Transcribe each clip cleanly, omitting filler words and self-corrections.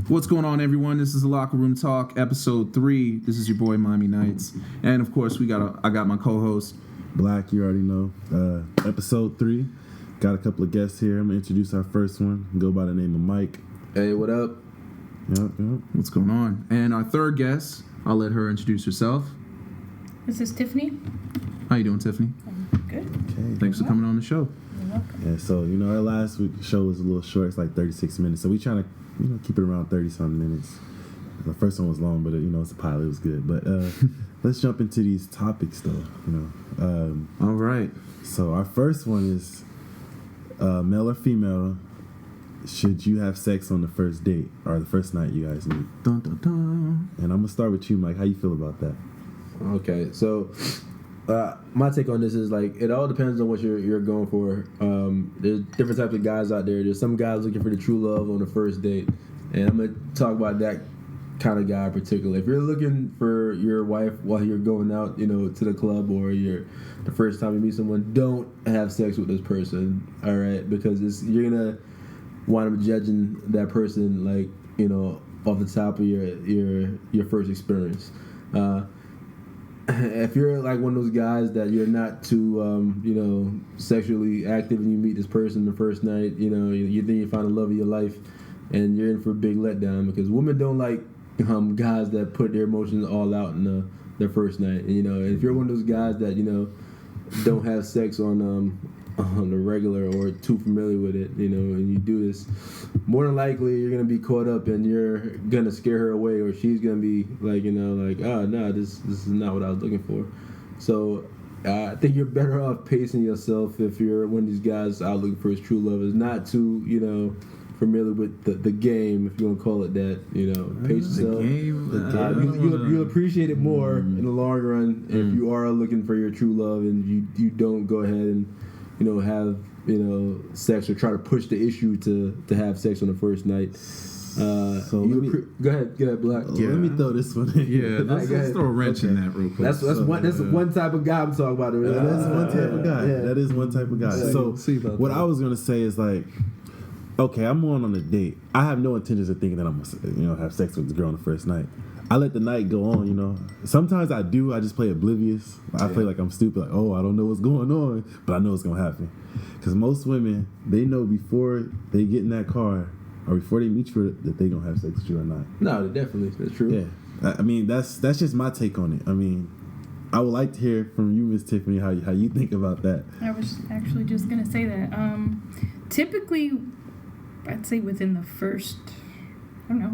What's going on, everyone? This is the Locker Room Talk, episode 3. This is your boy Miami Nights, and of course, I got my co-host Black. You already know. Episode 3. Got a couple of guests here. I'm gonna introduce our first one. Go by the name of Mike. Hey, what up? Yep. What's going on? And our third guest, I'll let her introduce herself. This is Tiffany. How you doing, Tiffany? Good. Okay. Thanks for coming on the show. You're welcome. Yeah. So our last week's show was a little short. It's like 36 minutes. So we trying to keep it around 30-something minutes. The first one was long, but it's a pilot. It was good. But let's jump into these topics, though. All right. So our first one is male or female. Should you have sex on the first date or the first night you guys meet? Dun, dun, dun. And I'm gonna start with you, Mike. How you feel about that? Okay, so my take on this is like it all depends on what you're going for. There's different types of guys out there. There's some guys looking for the true love on the first date, and I'm gonna talk about that kind of guy in particular. If you're looking for your wife while you're going out, to the club or the first time you meet someone, don't have sex with this person. All right, because you're gonna wind up judging that person like off the top of your first experience. If you're like one of those guys that you're not too sexually active and you meet this person the first night, you think you find the love of your life, and you're in for a big letdown because women don't like guys that put their emotions all out in their first night. And if you're one of those guys that don't have sex on the regular or too familiar with it, and you do this, more than likely you're gonna be caught up and you're gonna scare her away, or she's gonna be like, oh no, this is not what I was looking for. So I think you're better off pacing yourself if you're one of these guys out looking for his true love, is not too familiar with the game, if you want to call it that. Pace yourself. You'll appreciate it more in the long run if you are looking for your true love and you don't go ahead and have sex or try to push the issue to have sex on the first night. Go ahead, Black. Yeah. Let me throw this one in. Yeah, let's throw a wrench in that real quick. That's one type of guy I'm talking about. That's one type of guy. Yeah. That is one type of guy. So what I was gonna say is like, okay, I'm going on a date. I have no intentions of thinking that I'm gonna have sex with the girl on the first night. I let the night go on, Sometimes I do. I just play oblivious. I play like I'm stupid. Like, oh, I don't know what's going on, but I know it's gonna happen. Because most women, they know before they get in that car or before they meet you that they gonna have sex with you or not. No, definitely, that's true. Yeah, I mean that's just my take on it. I mean, I would like to hear from you, Miss Tiffany, how you think about that. I was actually just gonna say that. Typically, I'd say within the first,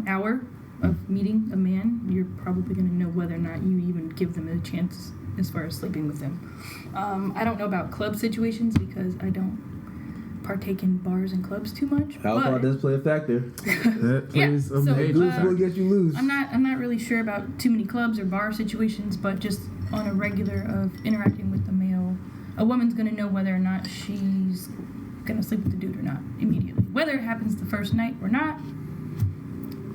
hour of meeting a man, you're probably going to know whether or not you even give them a chance as far as sleeping with them. I don't know about club situations because I don't partake in bars and clubs too much. Alcohol does play a factor. That plays a major Lose will get you loose. I'm not really sure about too many clubs or bar situations, but just on a regular of interacting with the male, a woman's going to know whether or not she's going to sleep with the dude or not immediately. Whether it happens the first night or not,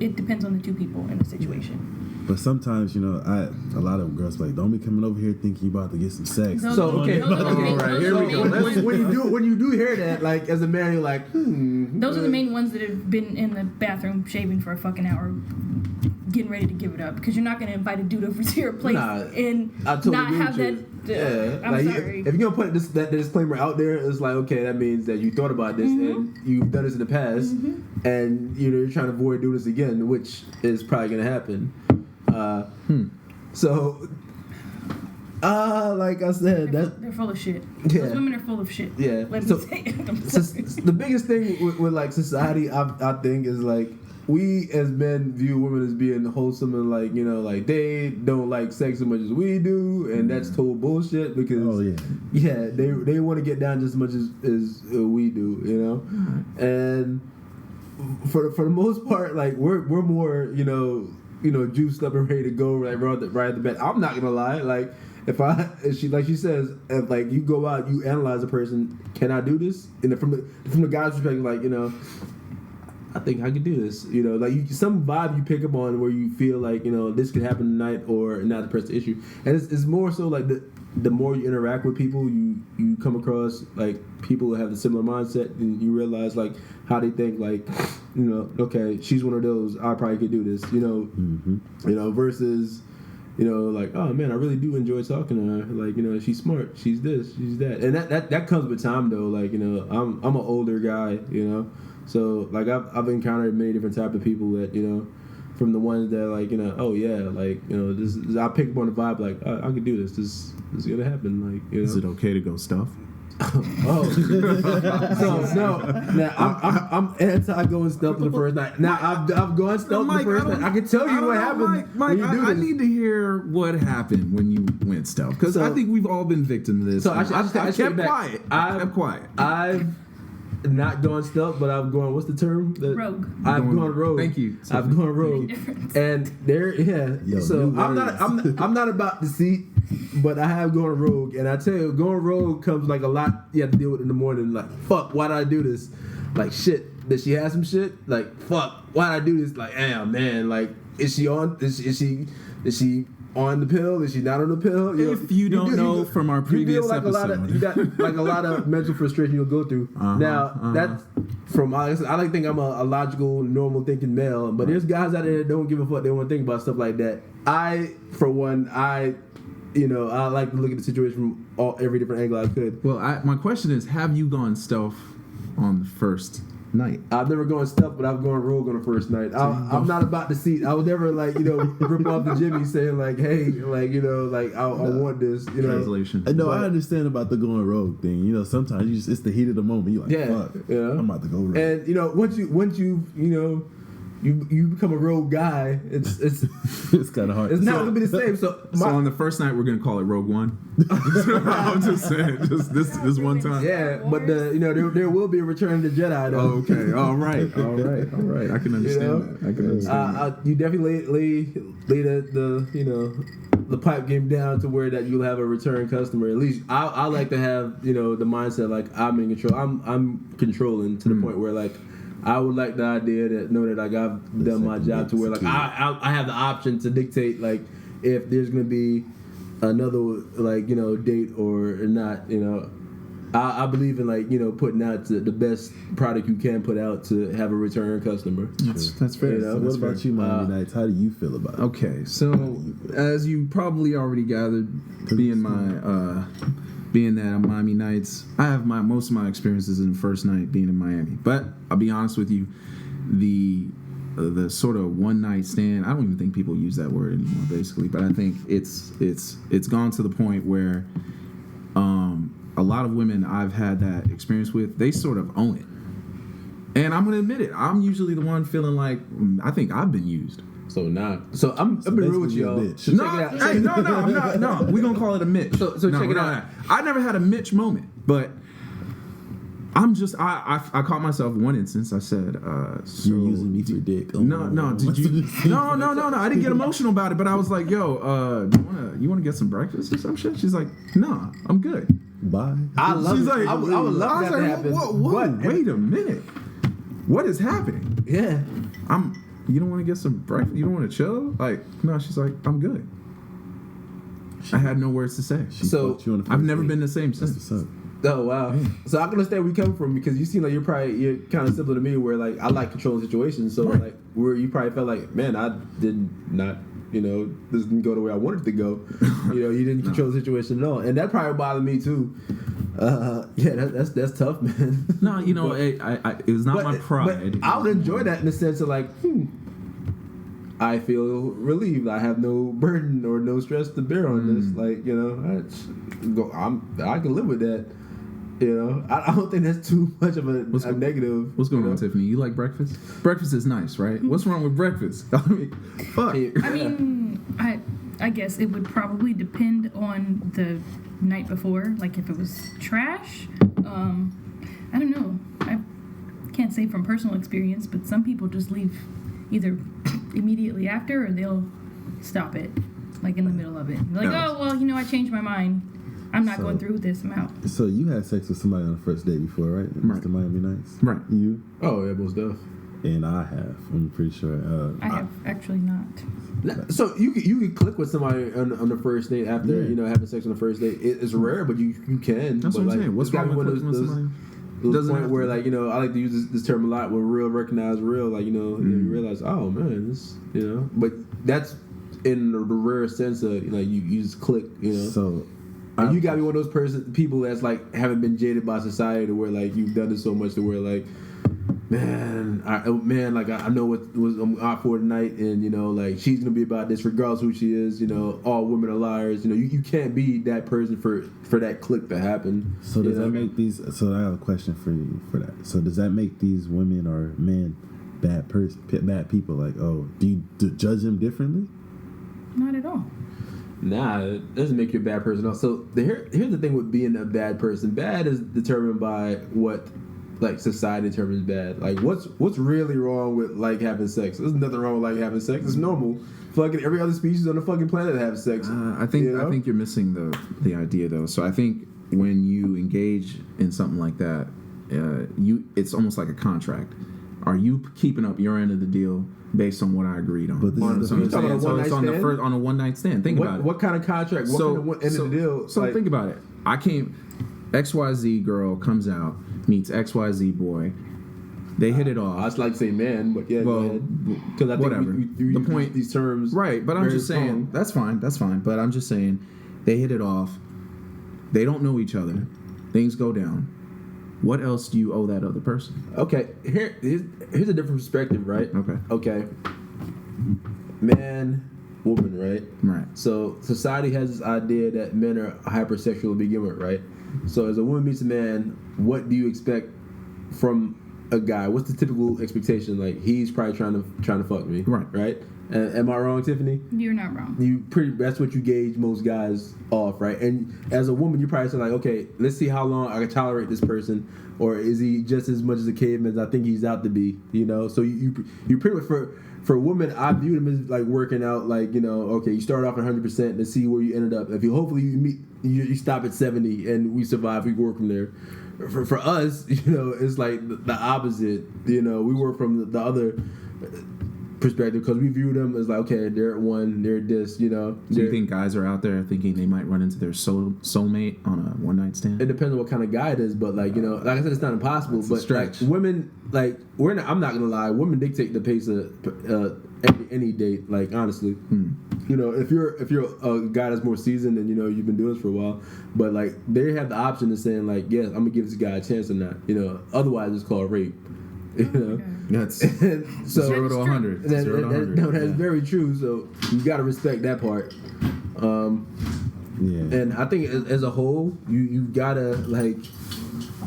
it depends on the two people in the situation. But sometimes, a lot of girls like, don't be coming over here thinking you about to get some sex. Here we go. When you do hear that, like as a man, you're like, Those are the main ones that have been in the bathroom shaving for a fucking hour, getting ready to give it up, because you're not going to invite a dude over to your place and totally not have that. I'm sorry. If you're gonna put that disclaimer out there, it's like, okay, that means that you thought about this and you've done this in the past, and you're trying to avoid doing this again, which is probably gonna happen. So, like I said, they're full of shit. Yeah. Those women are full of shit. Yeah. Let me say it. The biggest thing with like society, I think, is like, we as men view women as being wholesome and like they don't like sex as much as we do, and that's total bullshit because they want to get down just as much as we do, and for the most part, like we're more juiced up and ready to go right at the bed. I'm not gonna lie, like if she says, if like you go out, you analyze a person, can I do this? And from the guy's perspective, like I think I could do this. Some vibe you pick up on where you feel like, this could happen tonight or not to press the issue. And it's more so like the more you interact with people, you come across like people who have a similar mindset, and you realize like how they think. Like you know, okay, she's one of those. I probably could do this. You know, versus. You know, like, oh man, I really do enjoy talking to her. Like, you know, she's smart, she's this, she's that, and that comes with time though. Like, you know, I'm an older guy, you know, so like I've encountered many different type of people that, you know, from the ones that like, you know, oh yeah, like, you know, this I pick up on the vibe like I could do this. This is gonna happen. Like, you know, Is it okay to go stuff? oh, so no. Now I'm anti going stealth the first night. Now I've gone stealth the first night. I can tell you what happened. Mike, when you do I this. need to hear what happened when you went stealth because I think we've all been victims of this. So I kept quiet. I kept quiet. I've not gone stealth, but I've gone. What's the term? Rogue. I've gone rogue. Thank you. I've gone rogue, difference. and there, yeah. Yo, so new I'm not about deceit, but I have gone rogue, and I tell you, going rogue comes like a lot you have to deal with in the morning. Like, fuck, why did I do this? Like, shit, did she have some shit? Like, fuck, why did I do this? Like, damn, man, like, is she on? Is she on the pill? Is she not on the pill? You If you don't know from our previous like episode. you got like a lot of mental frustration you'll go through. That's from I like to think I'm a logical, normal thinking male, but there's guys out there that don't give a fuck. They don't want to think about stuff like that. For one, I like to look at the situation from every different angle I could. Well, my question is, have you gone stealth on the first night? I've never gone stealth, but I've gone rogue on the first night. I'm not about deceit. I would never rip off the Jimmy saying like, hey, like, like I want this. Translation. No, I understand about the going rogue thing. You know, sometimes it's the heat of the moment. You're like, fuck, I'm about to go rogue. And once you become a rogue guy, it's it's kind of hard. It's not gonna be the same. So on the first night, we're gonna call it Rogue One. I'm just saying, just this one time. Yeah, but there will be a Return of the Jedi though. Okay, all right. I can understand that. I can understand that. You definitely lay the pipe game down to where that you'll have a return customer. At least I like to have the mindset like I'm in control. I'm controlling to the point where like. I would like the idea that like I've done my job to where like I have the option to dictate like if there's gonna be another date or not. I believe in putting out the best product you can put out to have a return customer. That's fair. What about you, Miami Nights? How do you feel about it? Okay, so as you probably already gathered, being that I'm Miami Nights, I have most of my experiences in the first night being in Miami. But I'll be honest with you, the sort of one night stand, I don't even think people use that word anymore, basically. But I think it's gone to the point where a lot of women I've had that experience with, they sort of own it. And I'm gonna admit it, I'm usually the one feeling like I think I've been used. So I'm being real with y'all. So No, I'm not. No, we're gonna call it a Mitch. So check it out. I never had a Mitch moment, but I'm just I caught myself one instance. I said, so, "You're using me for dick." No. Did you? No. I didn't get emotional about it, but I was like, "Yo, you wanna get some breakfast or some shit?" She's like, "No, I'm good." Bye. I love She's it. like, I would love that to happen. Whoa, wait a minute. What is happening? Yeah. You don't want to get some breakfast? You don't want to chill? Like, no, she's like, I'm good. I had no words to say. So, I've never been the same since. Oh, wow. So I can understand where you come from because you seem like you're kind of similar to me where, like, I like controlling situations. So, like, where you probably felt like, man, I did not, this didn't go the way I wanted it to go. You didn't control the situation at all. And that probably bothered me, too. That's tough, man. No, it was not my pride. But I would enjoy that in the sense of like, I feel relieved. I have no burden or no stress to bear on this. Like, I can live with that. I don't think that's too much of a negative. What's going on, Tiffany? You like breakfast? Breakfast is nice, right? What's wrong with breakfast? I mean, fuck. I mean, I guess it would probably depend on the night before. Like if it was trash, I don't know. I can't say from personal experience, but some people just leave either immediately after or they'll stop it, like in the middle of it. They're like, oh, well, I changed my mind. I'm not going through with this. I'm out. So you had sex with somebody on the first date before, right? Mr. Miami Nights? Right. You? Oh, yeah, most stuff. And I have. I'm pretty sure. I have actually not. So you can click with somebody on the first date after having sex on the first date. It's rare, but you can. That's what I'm saying. What's wrong with clicking with somebody? it was Doesn't a point have where to. like, you know, I like to use this term a lot, where real recognize real, like, you know, you realize, oh man, this, you know, but that's in the rare sense of, you know, you just click, you know. So, And you got to be one of those people that's like haven't been jaded by society, to where like you've done it so much to where like, I know what was I'm out for tonight, and you know, like she's gonna be about this regardless who she is. You know, all women are liars. You know, you can't be that person for that click to happen. So does that make these? So I have a question for you for that. So does that make these women or men bad people? Like, oh, do you judge them differently? Not at all. Nah, it doesn't make you a bad person. So here's the thing with being a bad person. Bad is determined by what, like, society determines bad. Like, what's really wrong with like having sex? There's nothing wrong with like having sex. It's normal. Fucking every other species on the fucking planet have sex. I think you're missing the idea though. So I think when you engage in something like that, it's almost like a contract. Are you keeping up your end of the deal based on what I agreed on? But this is talking about a one-night it's on the stand? first on a one night stand. Think about it. What kind of contract? What kind of end of the deal? So like, think about it. I came. XYZ girl comes out, meets XYZ boy. They hit it off. I just like to say man, but yeah, Well, because I think whatever. we The point- these terms, Right, but I'm very just saying strong. that's fine. But I'm just saying they hit it off. They don't know each other. Things go down. What else do you owe that other person? Okay, here's a different perspective, right? Okay. Man, woman, right? Right. So society has this idea that men are hypersexual to begin with, right? So as a woman meets a man, what do you expect from a guy? What's the typical expectation? Like, he's probably trying to fuck me, right? Am I wrong, Tiffany? You're not wrong. That's what you gauge most guys off, right? And as a woman, you probably say like, okay, let's see how long I can tolerate this person, or is he just as much as a caveman as I think he's out to be? You know, so you pretty much for women, I view them as like working out, like, you know, okay, you start off at 100% to see where you ended up. If hopefully you stop at 70 and we survive, we work from there. For us, you know, it's like the opposite. You know, we work from the other perspective, because we view them as like, okay, they're at one, they're this, you know. Do you think guys are out there thinking they might run into their soulmate on a one night stand? It depends on what kind of guy it is, but like, you know, like I said, it's not impossible. But like stretch. women, like I'm not gonna lie, women dictate the pace of any date. Like, honestly, you know, if you're a guy that's more seasoned and you know you've been doing this for a while, but like they have the option of saying like, yes, I'm gonna give this guy a chance or not. You know, otherwise it's called rape. You know, That's so 0 to 100. 0 to 100. No, that's very true. So you got to respect that part. Yeah. And I think as a whole, you gotta, like,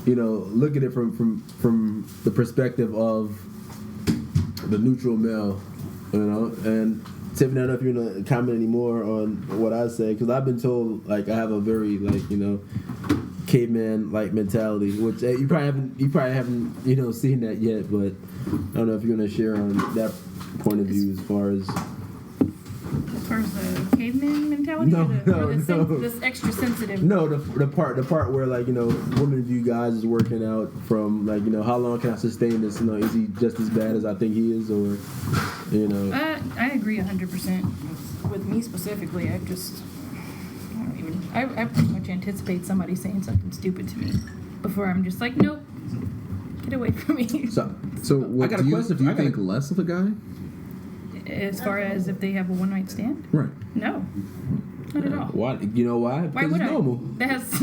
you know, look at it from the perspective of the neutral male, you know. And Tiffany, I don't know if you're gonna comment anymore on what I say, because I've been told like I have a very, like, you know, caveman like mentality, which you probably haven't you know seen that yet, but I don't know if you're gonna share on that point of view as far as the caveman mentality, this extra sensitive. No, the part where, like, you know, women view guys as working out from, like, you know, how long can I sustain this? You know, is he just as bad as I think he is, or, you know? I agree 100% with me specifically. I pretty much anticipate somebody saying something stupid to me before I'm just like, nope, get away from me. So what, I got a question. Do you think less of a guy? As far as if they have a one night stand? Right. No, not at all. Why? You know why? Why Because would it's normal. That has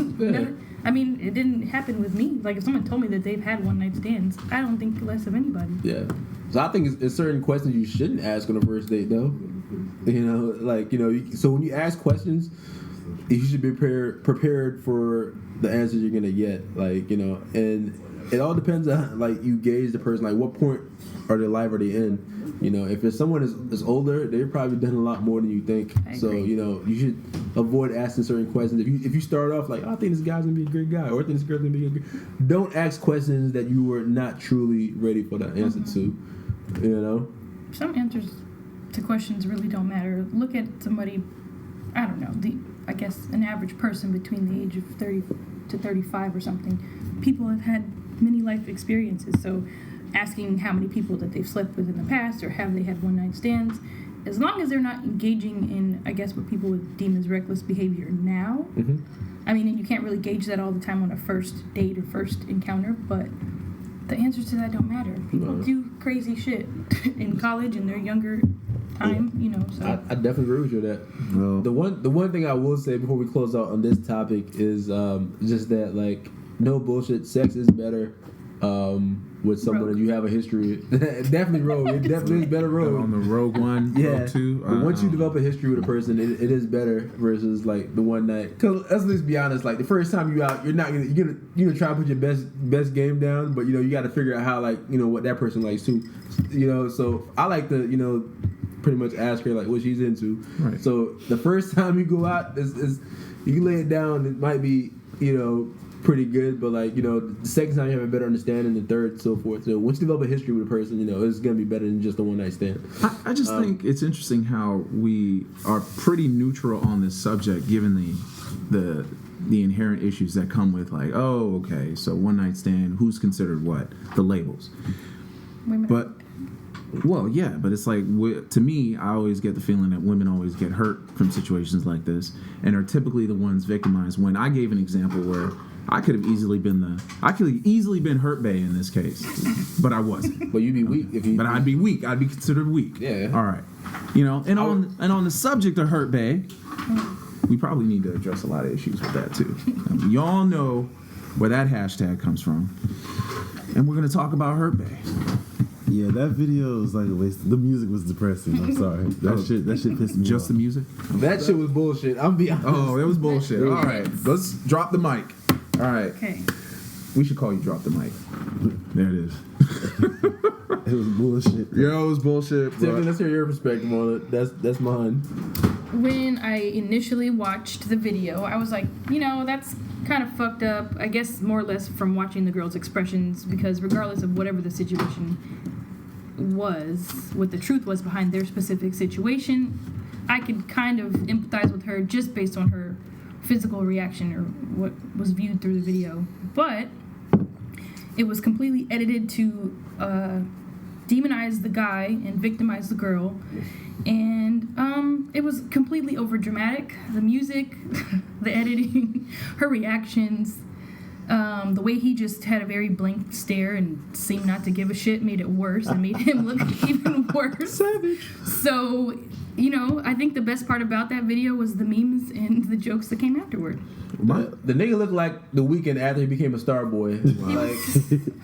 I mean, it didn't happen with me. Like, if someone told me that they've had one night stands, I don't think less of anybody. Yeah. So I think it's certain questions you shouldn't ask on a first date, though. You know, like, you know, so when you ask questions, you should be prepared for the answers you're gonna get. Like, you know, and it all depends on, like, you gauge the person. Like, what point of their life are they in? You know, if it's someone is older, they've probably done a lot more than you think. So, you know, you should avoid asking certain questions. If you start off like, oh, I think this guy's gonna be a great guy, or I think this girl's gonna be a good guy, don't ask questions that you were not truly ready for the answer to. You know, Some answers to questions really don't matter. Look at somebody, I don't know, I guess an average person between the age of 30 to 35 or something. People have had many life experiences, so asking how many people that they've slept with in the past, or have they had one night stands, as long as they're not engaging in, I guess, what people would deem as reckless behavior now, I mean, and you can't really gauge that all the time on a first date or first encounter, but the answers to that don't matter. People do crazy shit in college in their younger time, you know. So I definitely agree with you on that. Well, The one thing I will say before we close out on this topic is just that, like, no bullshit, sex is better with someone that you have a history with. Definitely Rogue. It definitely is better Rogue. on the Rogue One, Yeah. Rogue Two. But once you develop a history with a person, it is better versus like the one night. Cause let's be honest, like the first time you out, you're gonna try to put your best game down, but you know you got to figure out how, like, you know, what that person likes too. You know, so I like to, you know, pretty much ask her like what she's into. Right. So the first time you go out, is you lay it down, it might be, you know, pretty good, but like, you know, the second time you have a better understanding, the third, so forth. So once you develop a history with a person, you know, it's gonna be better than just a one night stand. I just think it's interesting how we are pretty neutral on this subject, given the inherent issues that come with, like, oh, okay, so one night stand, who's considered what, the labels. women But well, yeah, but it's like, to me, I always get the feeling that women always get hurt from situations like this, and are typically the ones victimized. When I gave an example where I could have easily been hurt bay in this case, but I wasn't. But you'd be weak if you. But I'd be weak. I'd be considered weak. Yeah. All right. You know, and on the subject of hurt bay, we probably need to address a lot of issues with that too. Y'all know where that hashtag comes from, and we're gonna talk about hurt bay. Yeah, that video was like a waste. The music was depressing. I'm sorry. That shit pissed me Just off. the music? That shit was bullshit. I'm be honest. Oh, it was bullshit. All right, let's drop the mic. All right, Okay. we should call you Drop the Mic. There it is. It was bullshit. Yeah, it was bullshit. Tiffany, But let's hear your perspective on it. That's mine. When I initially watched the video, I was like, you know, that's kind of fucked up. I guess more or less from watching the girls' expressions, because regardless of whatever the situation was, what the truth was behind their specific situation, I could kind of empathize with her just based on her physical reaction or what was viewed through the video. But it was completely edited to demonize the guy and victimize the girl, and it was completely over dramatic. The music, the editing, her reactions, the way he just had a very blank stare and seemed not to give a shit made it worse and made him look even worse. Savage. So, you know, I think the best part about that video was the memes and the jokes that came afterward. The nigga looked like The Weeknd after he became a star boy. Like,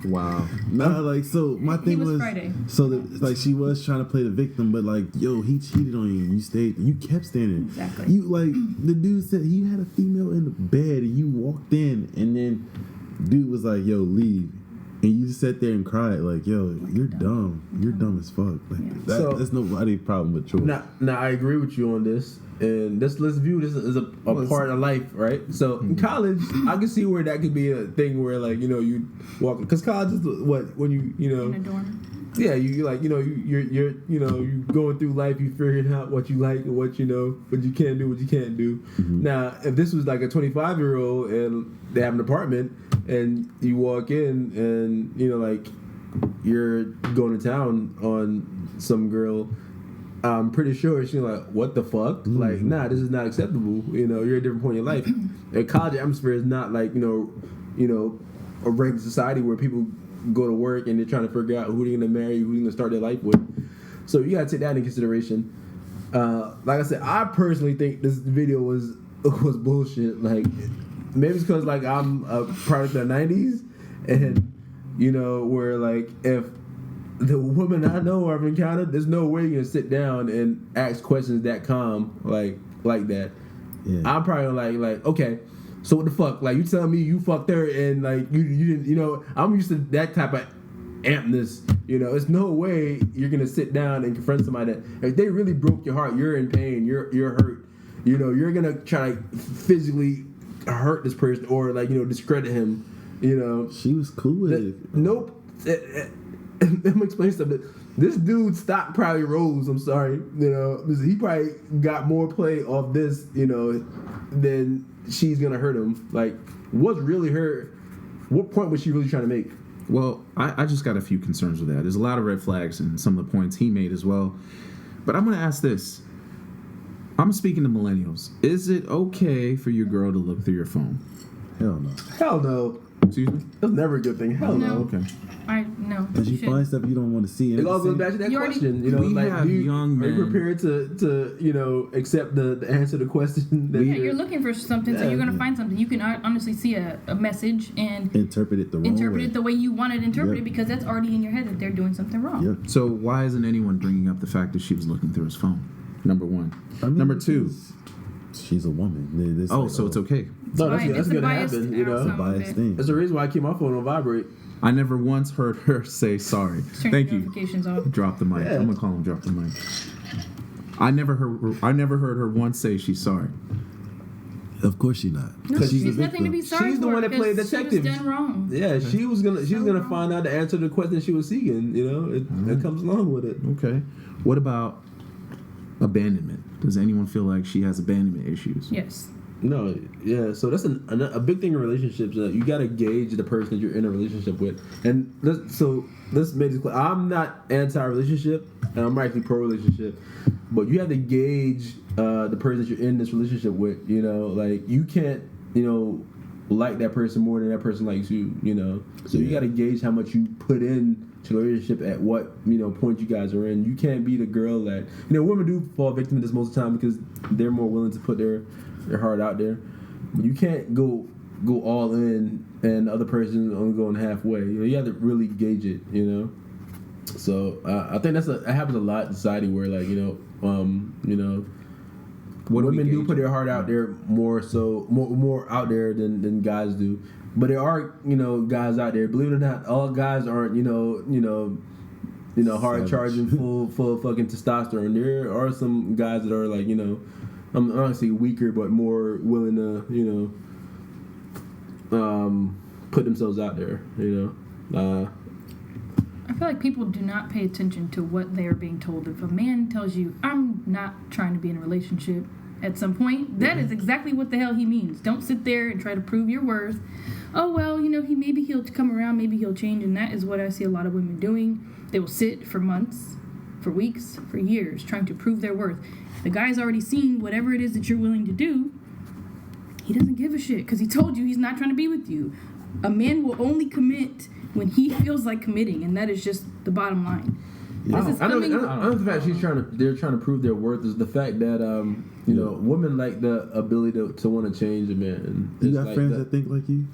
wow. Nah, like, so my thing was was Friday. so like she was trying to play the victim, but like, yo, he cheated on you. You stayed. You kept standing. Exactly. You like the dude said he had a female in the bed, and you walked in, and then dude was like, yo, leave. And you just sat there and cried, like, yo, you're dumb. You're dumb as fuck. Like, Yeah. that's nobody's problem with choice. now I agree with you on this. And let's view this as a part of life, right? So in college, I can see where that could be a thing where, like, you know, you walk, because college is what, when you In a know, dorm. yeah, you like, you know, you're you know, you going through life, you figuring out what you like and what you know, what you can do, what you can't do. Now, if this was like a 25-year-old and they have an apartment and you walk in and, you know, like, you're going to town on some girl, I'm pretty sure she's like, what the fuck? Like, nah, this is not acceptable. You know, you're at a different point in your life. A college atmosphere is not like, you know, a regular society where people go to work and they're trying to figure out who they're gonna marry, who they're gonna start their life with. So you gotta take that into consideration. Like I said, I personally think this video was bullshit. Like, maybe it's because, like, I'm a product of the 90s, and, you know, where, like, if the woman I know or I've encountered, there's no way you're gonna sit down and ask questions that calm like that. Yeah. I'm probably like, okay, so what the fuck? Like, you telling me you fucked her and, like, you didn't, you know, I'm used to that type of ampness. You know, there's no way you're gonna sit down and confront somebody that, if they really broke your heart, you're in pain, you're hurt. You know, you're gonna try to physically hurt this person or, like, you know, discredit him. You know, She was cool with it. nope. Let me explain something. This dude's stock probably rose. I'm sorry, you know, he probably got more play off this, you know, than she's gonna hurt him. Like, what's really her? What point was she really trying to make? Well, I just got a few concerns with that. There's a lot of red flags in some of the points he made as well. But I'm going to ask this. I'm speaking to millennials. Is it okay for your girl to look through your phone? Hell no. Hell no. Excuse me? That's never a good thing. Hell no. No. Okay. No. Because you find stuff you don't want to see. It all goes back to that You already- question. You know, We like, have young are you men. prepared to accept the answer to the question? That Yeah, you're looking for something, so Yeah. you're gonna find something. You can honestly see a message and Interpret it the wrong interpret way. it the way you want it interpreted Yep. because that's already in your head that they're doing something wrong. Yep. So why isn't anyone bringing up the fact that she was looking through his phone? Number one. I mean, Number two. She's a woman. It's Oh, like, so it's okay. No, that's It's a gonna biased happen. You know, outcome. biased thing. that's the reason why I keep my phone on vibrate. I never once heard her say sorry. Turn Thank your you. notifications off. Drop the mic. Yeah. I'm gonna call him. Drop the mic. I never heard her once say she's sorry. Of course she's not. No, She's she's the nothing to be sorry She's the for one that played because detective. She was done wrong. Yeah, she was gonna wrong. find out the answer to the question she was seeking. You know, it comes along with it. Okay. What about abandonment? Does anyone feel like she has abandonment issues? Yes. No, yeah. So that's a big thing in relationships. You got to gauge the person that you're in a relationship with. And let's make this clear. I'm not anti-relationship, and I'm actually pro-relationship. But you have to gauge the person that you're in this relationship with. You know, like you can't, like that person more than that person likes you. You know, so you got to gauge how much you put in to the relationship at what point you guys are in. You can't be the girl that women do fall victim to this most of the time because they're more willing to put their heart out there. But you can't go all in and the other person only going halfway. You have to really gauge it. So I think that happens a lot in society where What do we women do gauge? put their heart out there more out there than guys do. But there are guys out there. Believe it or not, all guys aren't hard charging full fucking testosterone. There are some guys that are like I'm not gonna say weaker, but more willing to put themselves out there. I feel like people do not pay attention to what they are being told. If a man tells you, I'm not trying to be in a relationship at some point, that is exactly what the hell he means. Don't sit there and try to prove your worth. Oh, well, maybe he'll come around, maybe he'll change. And that is what I see a lot of women doing. They will sit for months, for weeks, for years, trying to prove their worth. The guy's already seen whatever it is that you're willing to do. He doesn't give a shit because he told you he's not trying to be with you. A man will only commit when he feels like committing, and that is just the bottom line. I know the fact they're trying to prove their worth is the fact that women like the ability to want to change a man. You got friends that think like you?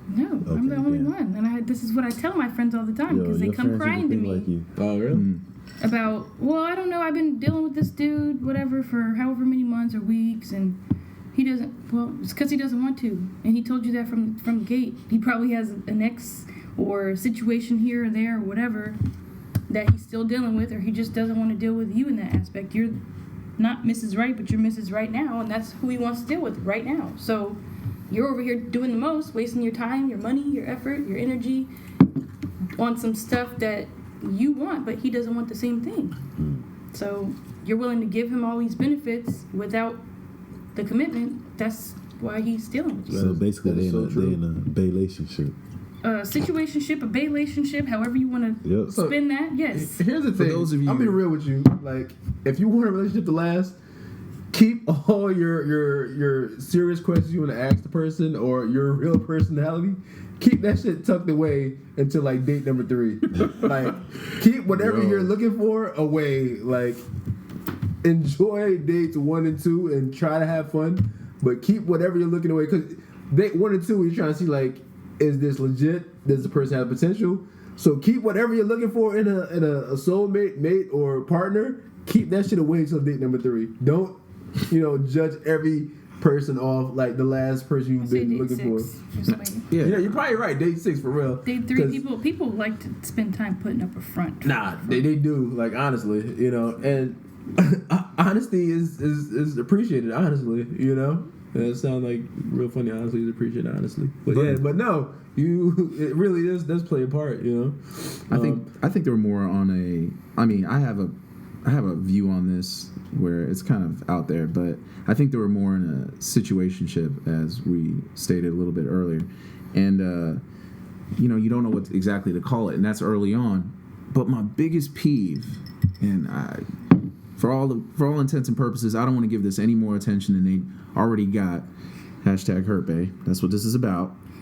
No, I'm the only one, and this is what I tell my friends all the time because they come crying to me like you. Oh, really? Mm-hmm. about, well, I don't know, I've been dealing with this dude, whatever, for however many months or weeks, and he doesn't. Well, it's because he doesn't want to, and he told you that from the gate. He probably has an ex or a situation here or there or whatever that he's still dealing with, or he just doesn't want to deal with you in that aspect. You're not Mrs. Right, but you're Mrs. Right now, and that's who he wants to deal with right now. So you're over here doing the most, wasting your time, your money, your effort, your energy on some stuff that you want, but he doesn't want the same thing. So you're willing to give him all these benefits without the commitment. That's why he's dealing with you. So basically, that is they so in a relationship. Situationship, a relationship, however you want to Yep. spin that. Yes. Here's the thing. those of you- I'll be real with you. Like, if you want a relationship to last, keep all your serious questions you want to ask the person or your real personality. Keep that shit tucked away until like date number 3. Like, keep whatever you're looking for away. Like, enjoy dates 1 and 2 and try to have fun, but keep whatever you're looking away. Because date 1 and 2, you're trying to see like, is this legit? Does the person have potential? So keep whatever you're looking for in a soulmate, mate, or partner. Keep that shit away until date number 3. Don't judge every person off like the last person you've Say been date looking 6. Just wait. Yeah. You're probably right. Date 6 for real. Date 3, people like to spend time putting up a front. Nah, they do. Like, honestly, and honesty is appreciated. Honestly, it sounds like real funny. Honestly, is appreciated. Honestly, but no, it really does play a part. I think they were more on a. I mean, I have a view on this where it's kind of out there, but I think they were more in a situationship, as we stated a little bit earlier, and you don't know what exactly to call it, and that's early on. But my biggest peeve, and for all intents and purposes, I don't want to give this any more attention than they already got. Hashtag Hurt Bae. That's what this is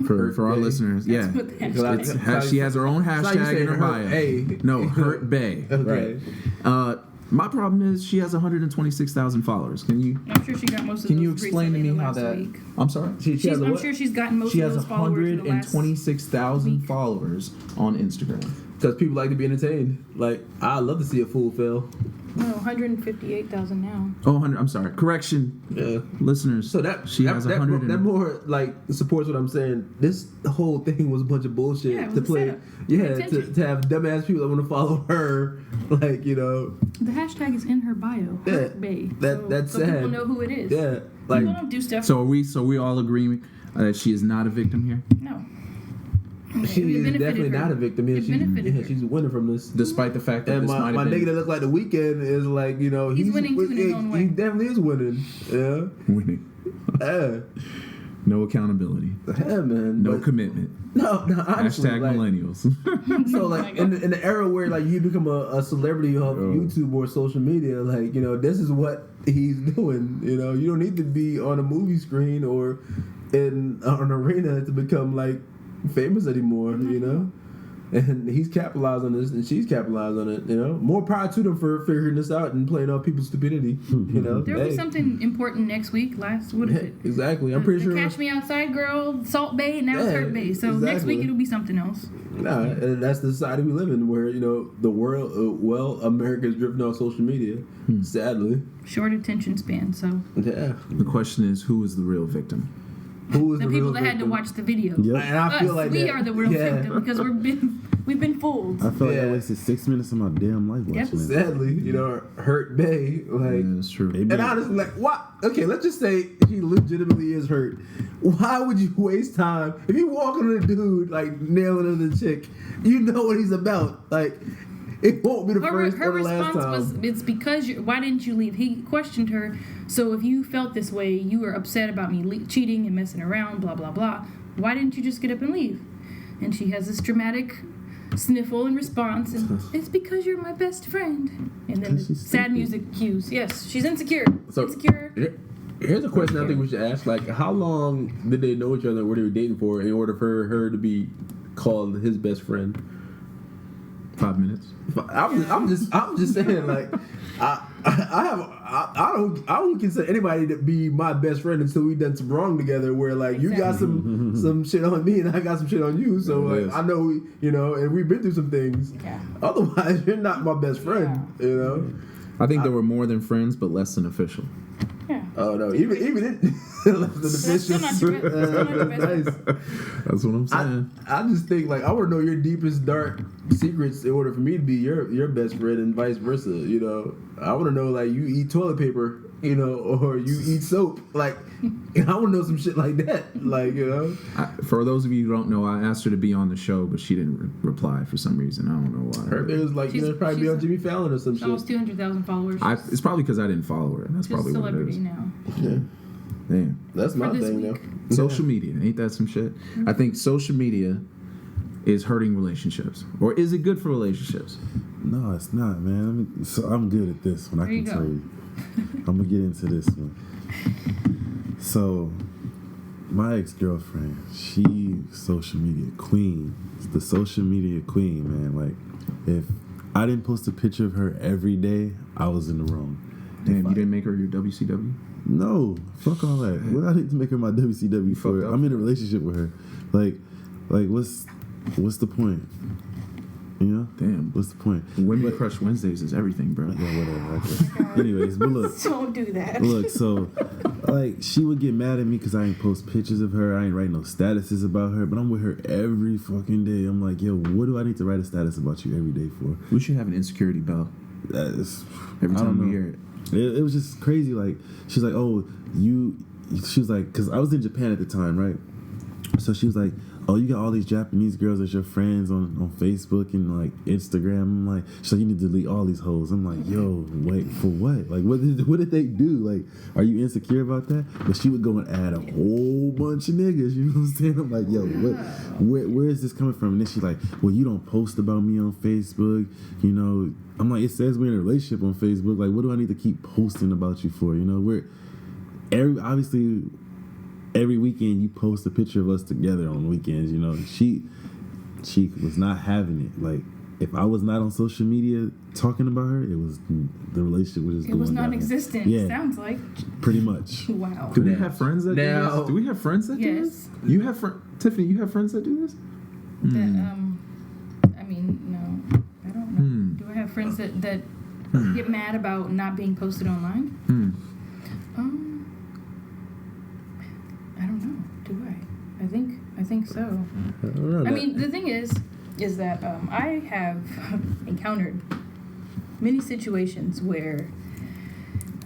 for our listeners. That's Yeah, what the hashtag is. she has her own It's hashtag in her bio. Hey. No, Hurt Bae. Okay. Right. My problem is she has 126,000 followers. Can you I'm sure she got most of can those you explain to recently me in the how last that? week. I'm sorry. I'm sure she's gotten most She of has those followers in the last 126,000 week. followers on Instagram. Because people like to be entertained. Like, I love to see a fool fail. No, 158,000 now. Oh, 100. I'm sorry. Correction, Yeah. listeners. So that she has 100. that more like supports what I'm saying. This whole thing was a bunch of bullshit Yeah, it was to a play. setup. Yeah, Attention. to have dumbass people that want to follow her, like The hashtag is in her bio. Yeah, Hurt Bae. that's so sad. people know who it is. yeah, like People don't do stuff. So we all agree that she is not a victim here, No. she It is benefited definitely her. not a victim. Yeah, It benefited her. she's winning from this. despite the fact that And this my might have nigga been that look like the Weeknd is like, He's winning too in his own way. He definitely is winning. Yeah, winning. yeah, No accountability, yeah, man. no But- commitment. No, honestly, Hashtag like, millennials. So Oh my like God. in the era where like you become a celebrity of YouTube or social media, like this is what he's doing. You don't need to be on a movie screen or in an arena to become like famous anymore. And he's capitalized on this, and she's capitalized on it. More power to them for figuring this out and playing off people's stupidity. There will be Hey. something important next week. What is it? Exactly. I'm pretty The sure. Catch Me Outside girl, Salt Bay, now it's Yeah, Hurt Bay. So next exactly. week it'll be something else. Nah, and that's the society we live in, where the world, America is driven off social media. Sadly, Short attention span. So yeah. The question is, who is the real victim? Who is the the people real that had to victim? watch the video. Yep. And I feel like we that- are the real yeah. victim because we've been fooled. I feel like I Yeah. wasted 6 minutes of my damn life Yep. watching it. Sadly, Hurt Bae, like. Yeah, that's true. Amen. And honestly, like, what? Okay, let's just say he legitimately is hurt. Why would you waste time if you walk on a dude like nailing another chick? You know what he's about. Like, it won't be the Her first or the last response time. was, "It's because why didn't you leave?" He questioned her. So if you felt this way, you were upset about me cheating and messing around, blah blah blah. Why didn't you just get up and leave? And she has this dramatic sniffle in response, and it's because you're my best friend. And then Because she's sad stupid. music cues. Yes, she's insecure. So- Insecure. Here's a question I think we should ask: like, how long did they know each other? What they were dating for in order for her to be called his best friend? 5 minutes. I'm just saying, like, I don't consider anybody to be my best friend until we done some wrong together. Where like you got some shit on me and I got some shit on you, so like Yes. I know and we've been through some things. Yeah. Otherwise, you're not my best friend. I think they were more than friends, but less than official. Yeah. Oh no, even it. That's still not your best- still not your best friend. That's what I'm saying. I just think like I want to know your deepest dark secrets in order for me to be your best friend and vice versa. I want to know like you eat toilet paper, or you eat soap. Like I want to know some shit like that. Like For those of you who don't know, I asked her to be on the show, but she didn't reply for some reason. I don't know why. her it was like She's- probably be she's- on Jimmy Fallon or some She's almost shit. 200,000 followers. It's probably because I didn't follow her. That's She's a probably what it celebrity is. now. Yeah, Damn. that's my For this thing week. though. Social media, ain't that some shit? I think social media is hurting relationships, or is it good for relationships? No, it's not, man. So I'm good at this one. I There you can go. tell you. I'm gonna get into this one. So, my ex-girlfriend, she social media queen. The social media queen, man. Like, if I didn't post a picture of her every day, I was in the wrong. Damn, you didn't make her your WCW? No, fuck all that. What I need to make her my WCW fucked for? up. I'm in a relationship with her. Like what's the point? Damn. What's the point? Women Crush Wednesdays is everything, bro. Yeah, whatever. Okay. Anyways, but look, Don't do that. look. So, like, she would get mad at me because I ain't post pictures of her. I ain't write no statuses about her. But I'm with her every fucking day. I'm like, yo, what do I need to write a status about you every day for? We should have an insecurity bell That's every I don't time we know. hear it. It was just crazy. Like, she's like, oh, she was like, because I was in Japan at the time, right? So she was like, oh, you got all these Japanese girls as your friends on Facebook and like Instagram. I'm like, so you need to delete all these hoes. I'm like, yo, wait, for what? Like, what did they do? Like, are you insecure about that? But she would go and add a whole bunch of niggas. You know what I'm saying? I'm like, yo, where is this coming from? And then she's like, well, you don't post about me on Facebook. You know, I'm like, it says we're in a relationship on Facebook. Like, what do I need to keep posting about you for? You know, obviously every weekend you post a picture of us together on weekends. You know, she was not having it. Like, if I was not on social media talking about her, the relationship was just it was non-existent. Yeah, sounds like pretty much. Wow. Do we have friends that do this? Do we have friends that do this? You have Tiffany, you have friends that do this? That, I mean, no, I don't know. Do I have friends that get mad about not being posted online? I don't know. Do I? I think so. I don't know. I mean, the thing is that I have encountered many situations where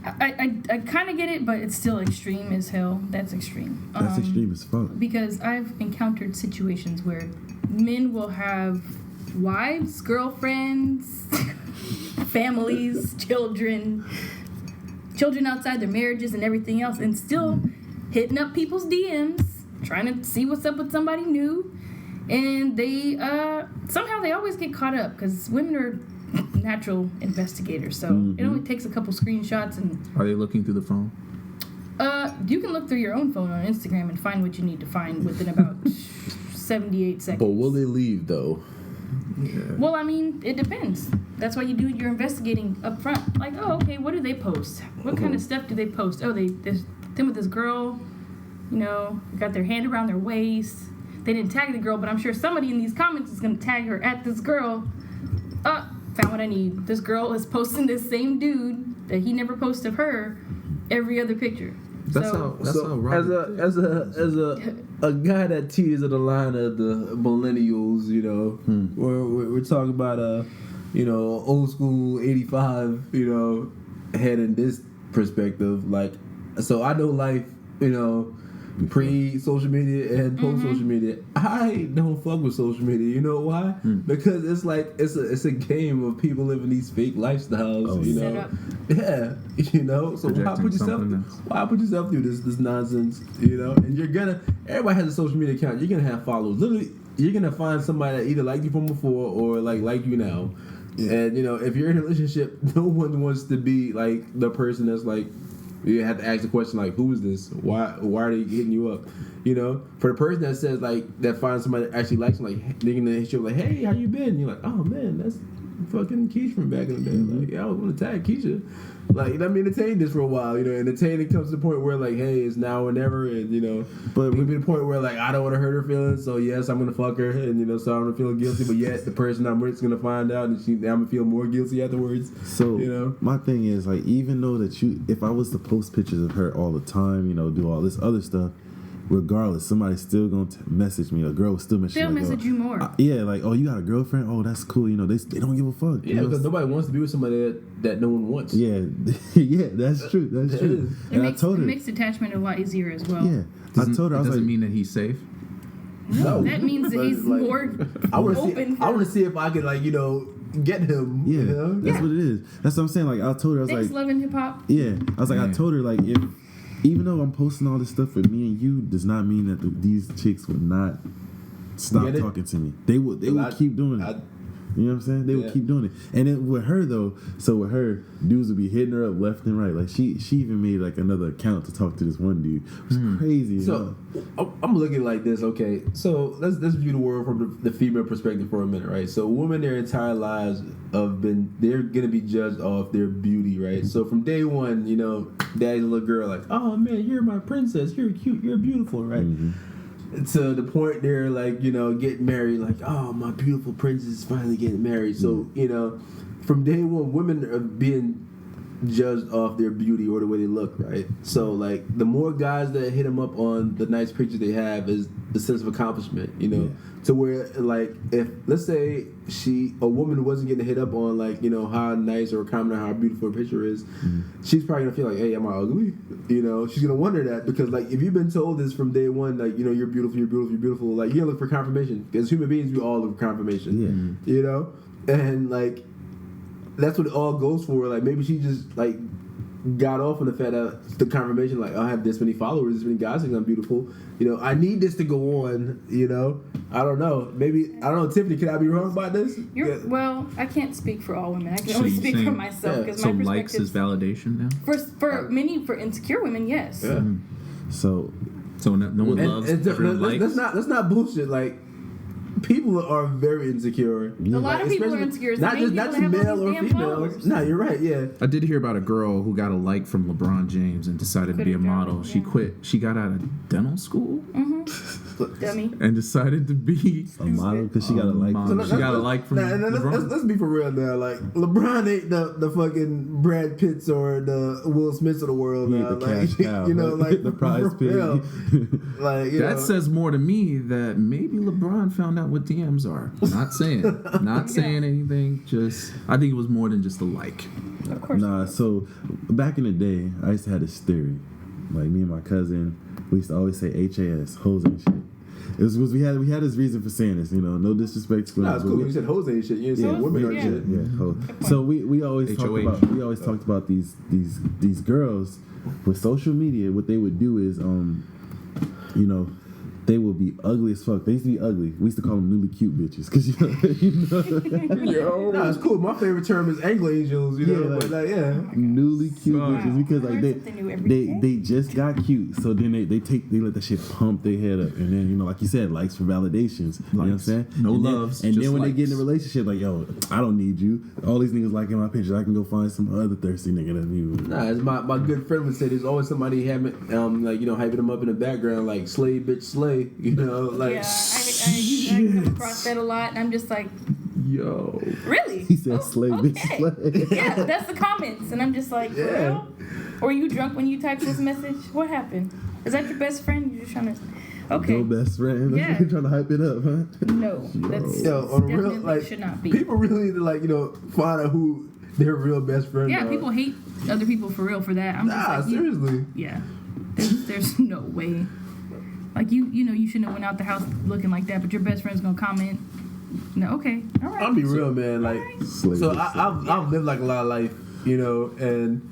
I kind of get it, but it's still extreme as hell. That's extreme. That's extreme as fuck. Because I've encountered situations where men will have wives, girlfriends, families, children outside their marriages and everything else, and still hitting up people's DMs, trying to see what's up with somebody new. And they somehow they always get caught up because women are natural investigators, so it only takes a couple screenshots. And are they looking through the phone? You can look through your own phone on Instagram and find what you need to find within about 78 seconds. But will they leave though? Yeah. Well, I mean, it depends. That's why you do your investigating up front. Like, oh, okay, what do they post? What kind of stuff do they post? Oh, there's them with this girl, you know, got their hand around their waist. They didn't tag the girl, but I'm sure somebody in these comments is going to tag her at this girl. Found what I need. This girl is posting this same dude that he never posted of her every other picture. That's how Robert as a guy that teeters on the line of the millennials, you know, we're talking about old school 85, you know, head in this perspective. Like, so I know life, you know, pre-social media and post-social media. I don't fuck with social media. You know why? Because it's like it's a game of people living these fake lifestyles. You know, yeah. You know, so why put yourself through this nonsense? You know, and everybody has a social media account. You're gonna have followers. Literally, you're gonna find somebody that either liked you from before or like you now. Yeah. And you know, if you're in a relationship, no one wants to be like the person that's like. You have to ask the question like, who is this? Why are they hitting you up? You know, for the person that says like that finds somebody that actually likes them, like they're gonna hit you like, hey, how you been? You're like, oh man, that's fucking Keisha from back in the day. Like, yeah, I was gonna tag Keisha. Like, let me entertain this for a while. You know, entertaining comes to the point where like, hey, it's now or never, and you know, but it would be the point where like I don't want to hurt her feelings, so yes, I'm gonna fuck her, and you know, so I'm gonna feel guilty, but yet the person I'm with is gonna find out, and I'm gonna feel more guilty afterwards. So you know, my thing is like, even though that if I was to post pictures of her all the time, you know, do all this other stuff. Regardless, somebody's still gonna message me. A girl will still message me. They'll message you more. Yeah, like, oh, you got a girlfriend? Oh, that's cool. You know, they don't give a fuck. Yeah, because nobody wants to be with somebody that no one wants. Yeah, yeah, that's true. That's true. And I told her it makes attachment a lot easier as well. Yeah, I told her. I was doesn't like, mean that he's safe. No, that means that he's like, more open. I want to see if I can like get him. Yeah, you know? That's what it is. That's what I'm saying. Like I told her, I was Thanks, like, Love and Hip Hop. Yeah, I was like, I told her like even though I'm posting all this stuff for me and you, does not mean that these chicks would not stop talking to me. They would keep doing it. You know what I'm saying? They would keep doing it. And then with her though, dudes would be hitting her up left and right. Like she even made like another account to talk to this one dude. It was crazy. So I'm looking like this. Okay, so let's view the world from the female perspective for a minute, right? So women, their entire lives they're gonna be judged off their beauty, right? So from day one, you know, daddy's a little girl like, oh man, you're my princess, you're cute, you're beautiful, right? To the point they're like, you know, getting married, like, oh, my beautiful princess is finally getting married. So, you know, from day one, women are being judged off their beauty or the way they look, right? So like the more guys that hit them up on the nice pictures they have is the sense of accomplishment, you know, to where like if let's say a woman wasn't getting hit up on like, you know, how nice or comment on how beautiful her picture is, she's probably gonna feel like, hey, am I ugly? You know, she's gonna wonder that because like if you've been told this from day one, like, you know, you're beautiful, you're beautiful, you're beautiful, like you're gonna look for confirmation. As human beings, we all look for confirmation. You know, and like that's what it all goes for. Like maybe she just like got off on the fact that the confirmation, like, I have this many followers, this many guys think I'm beautiful. You know, I need this to go on. You know, I don't know. Maybe I don't know. Tiffany, could I be wrong about this? Well, I can't speak for all women. I can only speak for myself because so my perspective. likes is validation now. For insecure women, yes. Yeah. So no one loves. Everyone likes. Let's not bullshit. Like, people are very insecure. A lot of people are insecure. Not just male or female. No, you're right. Yeah. I did hear about a girl who got a like from LeBron James and decided to be a model. She quit. She got out of dental school. Dummy. And decided to be a model because she got a like. She got a like from LeBron. Let's be for real now. Like, LeBron ain't the fucking Brad Pitts or the Will Smiths of the world. He Now. ain't the Like, cash cow, you know, like the prize pig. Like, you that know. says more to me that maybe LeBron found out what DMs are. Not saying anything. Just I think it was more than just a like. Of course. Nah, so back in the day, I used to have this theory. Like me and my cousin, we used to always say HAS, hoes and shit. It was we had this reason for saying this, you know, no disrespect to Nah, it's cool. You said hoes ain't shit. You didn't say women aren't shit. Yeah, hoes. So we always talked about these girls with social media. What they would do is you know, they would be ugly as fuck. They used to be ugly. We used to call them newly cute bitches because Nah, it's cool. My favorite term is angel angels. You know, but like, newly cute bitches because like they just got cute. So then they let that shit pump their head up, and then, you know, like you said, likes for validations. You know what I'm saying? No and loves. And then when likes. they get in a relationship, like, yo, I don't need you. All these niggas liking my pictures. I can go find some other thirsty nigga that you. Nah, as my good friend would say, there's always somebody having like, you know, hyping them up in the background, like slay bitch slay. You know, like, yeah, I come across that a lot, and I'm just like, yo, really? He said slay bitch slay. Yeah, that's the comments, and I'm just like, for real? Or are you drunk when you type this message? What happened? Is that your best friend? You're just trying to. Okay. No best friend. Yeah. You're trying to hype it up, huh? No, that's on definitely real, like, should not be. People really need to, like, you know, find out who their real best friend Yeah, are. people hate other people for real for that. I'm just like, seriously. Yeah, there's no way. Like, you know, you shouldn't have went out the house looking like that, but your best friend's gonna comment. No, okay, all right. I'll be real, man. Like, so I've lived like a lot of life, you know, and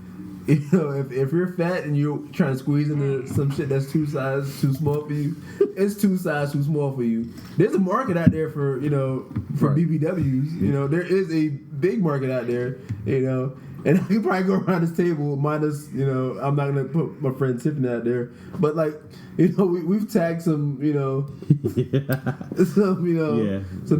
you know, if you're fat and you're trying to squeeze into some shit that's 2 sizes too small for you, it's 2 sizes too small for you. There's a market out there for, you know, for BBWs. You know, there is a big market out there, you know. And I could probably go around this table minus, you know, I'm not going to put my friend Tiffany out there. But, like, you know, we've tagged some, you know, some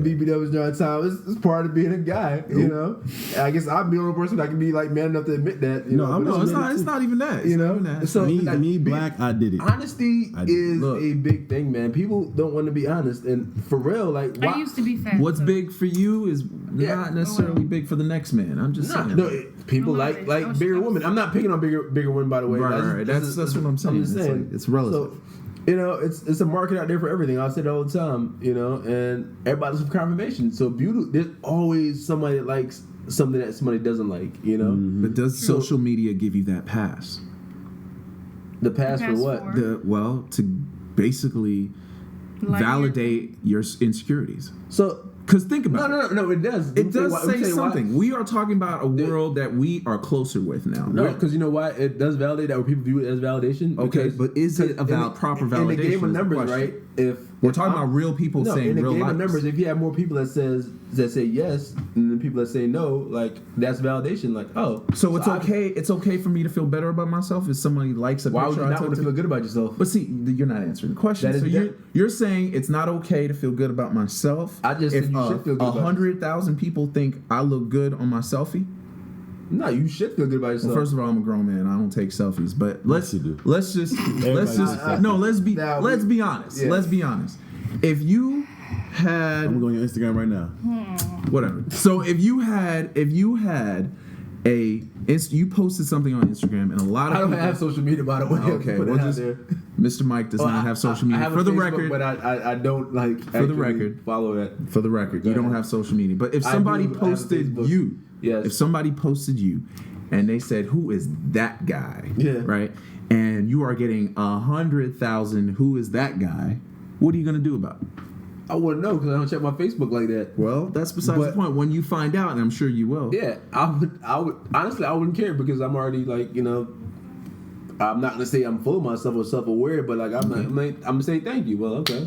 BBWs during time. It's part of being a guy, you know. And I guess I'm the only person that can be, like, man enough to admit that. You know, it's not even that. You know? So, me, black, I did it. Honesty is a big thing, man. People don't want to be honest. And for real, like, I used to be fat. What's big for you is not necessarily big for the next man. I'm just saying. No, people like bigger women. I'm not picking on bigger women, by the way. Right. That's what I'm saying. I'm just saying. It's relative. So, you know, it's a market out there for everything. I say it all the time, you know, and everybody's for confirmation. So there's always somebody that likes something that somebody doesn't like, you know. But does social media give you that pass? The pass for what? To basically validate your insecurities. So. Because think about it. No, it does. It does say something. We are talking about a world that we are closer with now. No, because you know why? It does validate that, where people view it as validation. Okay, but is it about proper validation? In the game of numbers, right? If we're talking about real people saying in the real game likes. of numbers, if you have more people that say yes, and then people that say no, like, that's validation. Like, oh, so it's okay. It's okay for me to feel better about myself if somebody likes a picture. Why would you not want to feel good about yourself? But see, you're not answering the question. So you're saying it's not okay to feel good about myself. I just said you should feel good. 100,000 people think I look good on my selfie. No, you should feel good about yourself. Well, first of all, I'm a grown man. I don't take selfies. But let's be honest. Yeah. Let's be honest. If you had, I'm going on your Instagram right now. Whatever. So if you had you posted something on Instagram, and a lot of I don't people, have social media, by the way. Okay, Put it we'll out just there. Mr. Mike does not have social media. I have For a the Facebook, record, but I don't like. For the record, follow that. For the record, you Go don't ahead. have social media. But if I somebody do have a posted Facebook. you, Yes. if somebody posted you, and they said, "Who is that guy?" Yeah. Right, and you are getting 100,000. Who is that guy? What are you gonna do about it? I wouldn't know because I don't check my Facebook like that. Well, that's besides the But- point. When you find out, and I'm sure you will. Yeah, I would honestly, I wouldn't care because I'm already like, I'm not gonna say I'm full of myself or self-aware, but like I'm gonna say thank you. Well, okay,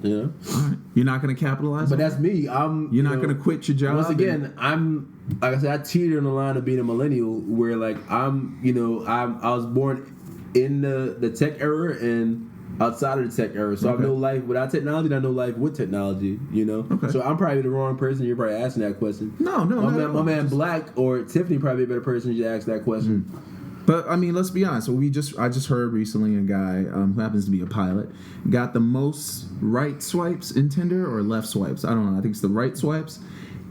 All right. You're not gonna capitalize. but on that's it? me. You're not gonna quit your job. Once again, I'm like I said, I teeter on the line of being a millennial, where like I was born in the tech era and outside of the tech era, so Okay. I know life without technology, and I know life with technology. Okay. So I'm probably the wrong person. You're probably asking that question. No, My man Black or Tiffany probably a better person to ask that question. But I mean, let's be honest. So I just heard recently a guy who happens to be a pilot got the most right swipes in Tinder or left swipes. I don't know. I think it's the right swipes,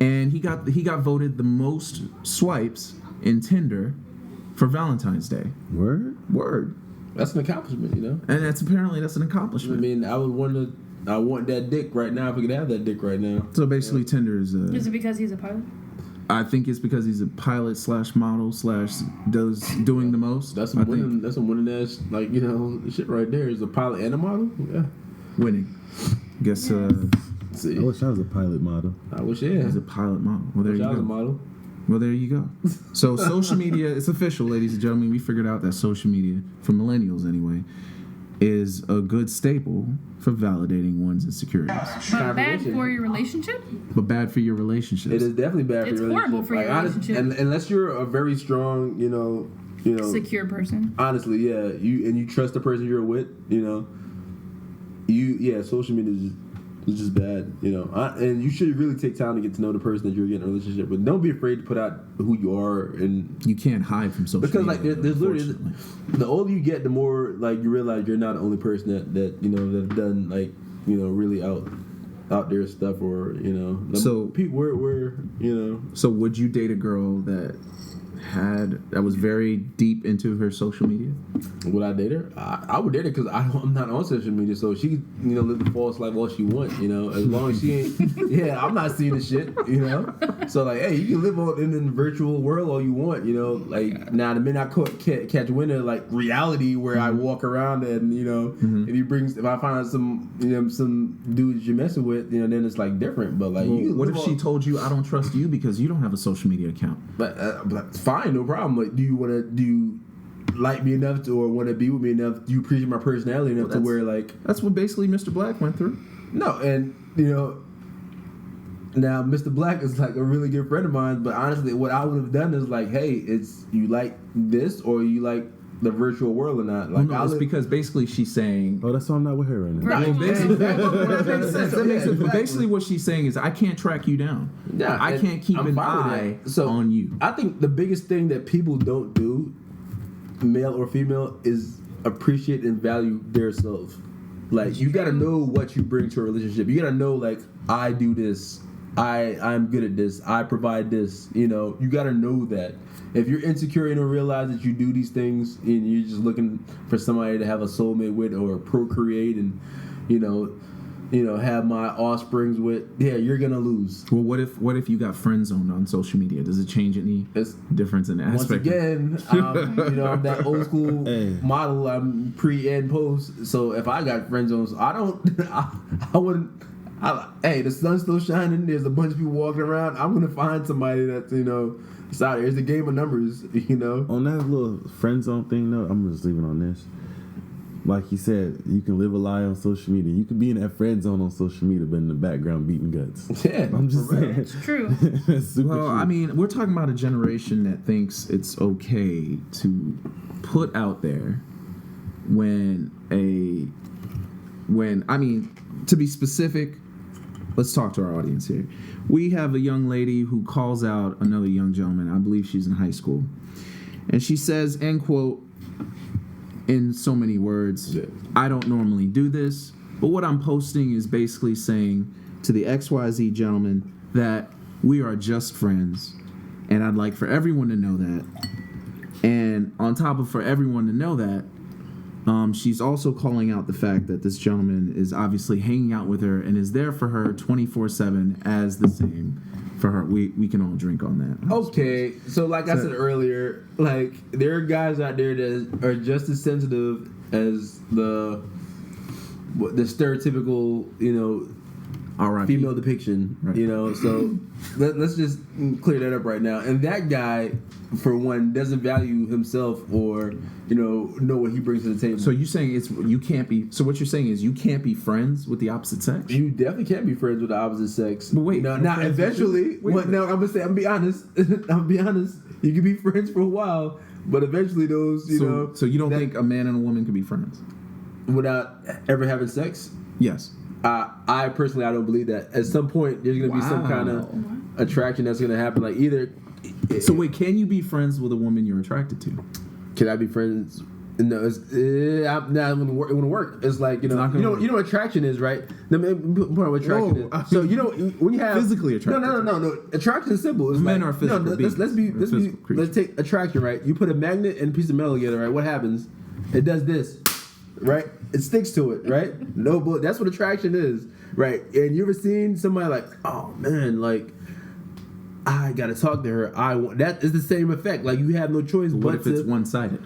and he got voted the most swipes in Tinder for Valentine's Day. Word. That's an accomplishment, And that's an I accomplishment. mean, I want that dick right now if we could have that dick right now. So basically, Tinder is Is it because he's a pilot? I think it's because he's a pilot / model / doing the most. That's I some think winning. That's some winning ass shit right there. Is a pilot and a model. Yeah. winning. Guess See, I wish I was a pilot model. I wish yeah. he's a pilot model. Well, there Wish you I was a go. model. Well, there you go. So social media, it's official, ladies and gentlemen. We figured out that social media, for millennials anyway, is a good staple for validating one's insecurities, But bad for your relationship? but bad for your relationships. It is definitely bad It's for your horrible relationship. for your relationship. And unless you're a very strong, Secure person. honestly, yeah, you trust the person you're with, social media is just bad, and you should really take time to get to know the person that you're getting a relationship with. Don't be afraid to put out who you are, and You can't hide from social because media. like there's literally unfortunately. the older you get, the more like you realize you're not the only person that have done like really out there stuff, or So- people we're So would you date a girl that was very deep into her social media? would I date her? I would date her because I'm not on social media, so she live the false life all she wants, as long as she ain't I'm not seeing the shit, so like, hey, you can live in the virtual world all you want, like now the minute I catch wind of like reality where I walk around and if I find out some dudes you're messing with, then it's like different, but like Well, what if she told you, "I don't trust you because you don't have a social media account"? But it's fine, no problem. Like, do you like me enough to, or want to be with me enough? Do you appreciate my personality enough to that's- where like That's what basically Mr. Black went through. no? And now Mr. Black is like a really good friend of mine. But honestly, what I would have done is like, hey, it's you like this or you like the virtual world or not? Like, It's because basically she's saying. Oh, that's why I'm not with her right now. Right. Well, basically, that makes sense. That makes sense. But exactly. basically, what she's saying is, I can't track you down. Yeah, I and can't keep I'm an fine with eye that. So, on you. I think the biggest thing that people don't do, male or female, is appreciate and value their self. Like, you gotta know what you bring to a relationship. You gotta know, like, I do this. I'm good at this. I provide this. You gotta know that. If you're insecure and don't realize that you do these things and you're just looking for somebody to have a soulmate with or procreate and, have my offsprings with, you're gonna lose. Well, what if you got friend zoned on social media? Does it change any It's difference in the once aspect? again, I'm that old school Hey. model. I'm pre and post. So if I got friend zones, I don't. I wouldn't. Hey, the sun's still shining. There's a bunch of people walking around. I'm gonna find somebody that's it's out there. It's a game of numbers. On that little friend zone thing, though, I'm just leaving on this. Like you said, you can live a lie on social media. You can be in that friend zone on social media, but in the background beating guts. Yeah, I'm just saying. It's true. That's super Well, true. I mean, we're talking about a generation that thinks it's okay to put out there to be specific, let's talk to our audience here. We have a young lady who calls out another young gentleman. I believe she's in high school. And she says, end quote, in so many words, I don't normally do this, but what I'm posting is basically saying to the XYZ gentleman that we are just friends and I'd like for everyone to know that. And on top of for everyone to know that, she's also calling out the fact that this gentleman is obviously hanging out with her and is there for her 24/7 as the same for her. We can all drink on that. Okay, so like I said earlier, like there are guys out there that are just as sensitive as the stereotypical, All right, female depiction, Right. So let's just clear that up right now. And that guy, for one, doesn't value himself or know what he brings to the table. So you saying you can't be? So what you're saying is you can't be friends with the opposite sex? You definitely can't be friends with the opposite sex. But wait, now friends eventually, with you? I'm gonna be honest. You can be friends for a while, but eventually those, So you don't think a man and a woman can be friends? without ever having sex. Yes. I personally, I don't believe that. At some point, there's gonna be some kind of attraction that's gonna happen. Like either. So wait, can you be friends with a woman you're attracted to? Can I be friends? No, it's not it wouldn't work. It's like you know what attraction is, right? The main point of attraction Whoa, is. So when you have physically attracted. No. Attraction is simple. It's Men like, are physical beings. Let's take attraction, right? You put a magnet and a piece of metal together, right? What happens? It does this, right? It sticks to it, right? No, but that's what attraction is, right? And you ever seen somebody like, oh man, like. I gotta talk to her. That is the same effect. Like you have no choice. What if it's one-sided?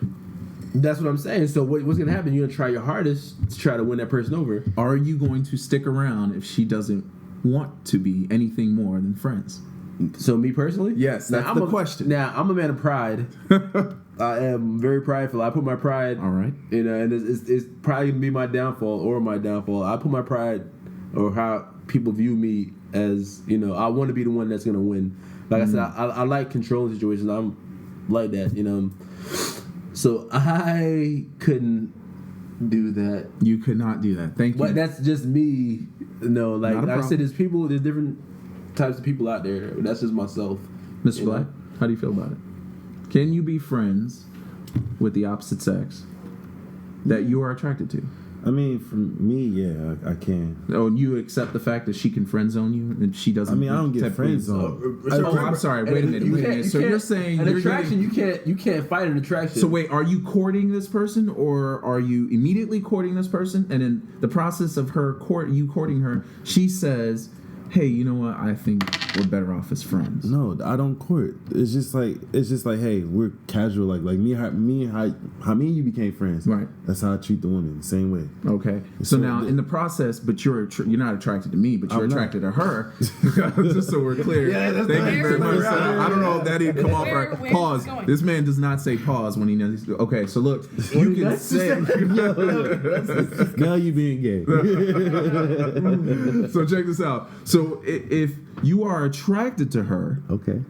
That's what I'm saying. So what's gonna happen? You're gonna try your hardest to try to win that person over. Are you going to stick around if she doesn't want to be anything more than friends? So me personally, Yes, that's the question. Now I'm a man of pride. I am very prideful. I put my pride. All right. And it's probably gonna be my downfall or my downfall. I put my pride or how people view me as I want to be the one that's gonna win. Like I said, I like controlling situations. I'm like that, So I couldn't do that. You could not do that. Thank you. But that's just me. Like Not a I said, problem. there's different types of people out there. That's just myself. Mr. Black, how do you feel about it? Can you be friends with the opposite sex that you are attracted to? I mean, for me, yeah, I can. Oh, and you accept the fact that she can friend zone you and she doesn't? I mean, I don't get friend zoned. I'm sorry. Wait a minute. So you're saying an attraction? You can't fight an attraction. So wait, are you courting this person, or are you immediately courting this person? And in the process of you courting her, she says, "Hey, you know what? I think we're better off as friends." No, I don't court. It's just like, hey, we're casual. Like me and how me and you became friends. Right. That's how I treat the woman. The same way. Okay. So now in the process, but you're not attracted to me, but you're attracted to her. Just so we're clear. Yeah, that's Thank you very much. I don't know if that didn't come off right. Where's Pause. it going? This man does not say pause when he knows. Okay. So look, you can say. Now you being gay. So check this out. So if you are attracted to her, Okay.